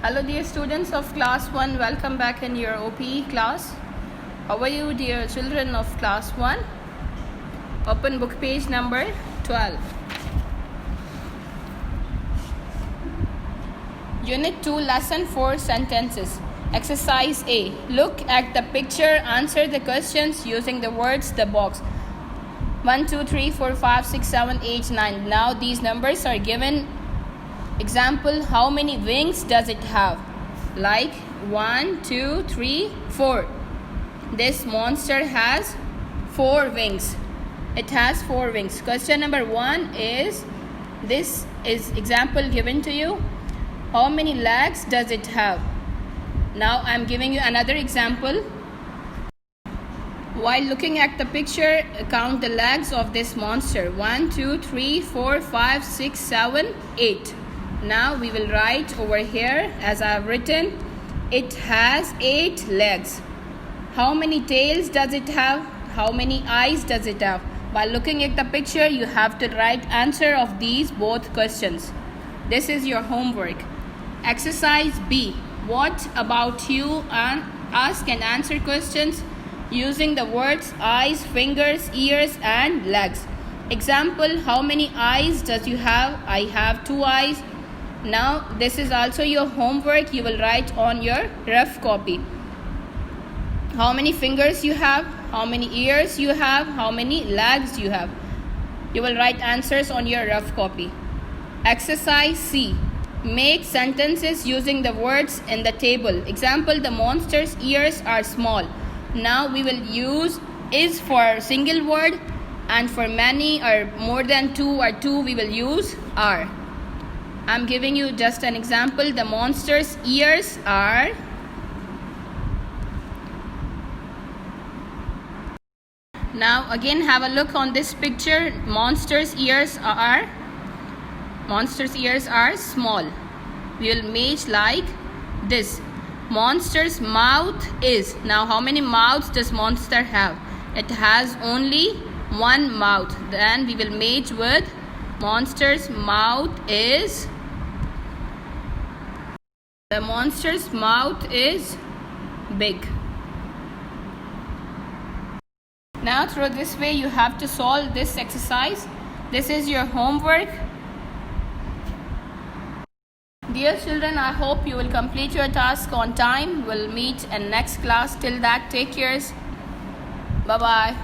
Hello dear students of class 1, welcome back in your OPE class. How are you dear children of class 1? Open book page number 12. Unit 2, lesson 4, sentences. Exercise A. Look at the picture, answer the questions using the words the box. 1, 2, 3, 4, 5, 6, 7, 8, 9. Now these numbers are given. Example, how many wings does it have? Like 1, 2, 3, 4. This monster has 4 wings. It has 4 wings. Question number 1 is, this is example given to you. How many legs does it have? Now I am giving you another example. While looking at the picture, count the legs of this monster. 1, 2, 3, 4, 5, 6, 7, 8. Now we will write over here, as I have written, it has 8 legs. How many tails does it have? How many eyes does it have? By looking at the picture, you have to write answer of these both questions. This is your homework. Exercise B. What about you and ask and answer questions using the words eyes, fingers, ears and legs. Example, how many eyes does you have? I have 2 eyes. Now this is also your homework. You will write on your rough copy. How many fingers you have? How many ears you have? How many legs you have? You will write answers on your rough copy. Exercise C. Make sentences using the words in the table. Example, the monster's ears are small. Now we will use is for single word, and for many or more than 2 or 2 we will use are. I'm giving you just an example. The monster's ears are. Now again have a look on this picture. Monster's ears are small. We will make like this. Monster's mouth is. Now how many mouths does monster have? It has only 1 mouth. Then we will match with monster's mouth is. The monster's mouth is big. Now through this way you have to solve this exercise. This is your homework. Dear children, I hope you will complete your task on time. We'll meet in next class. Till that, take care. Bye-bye.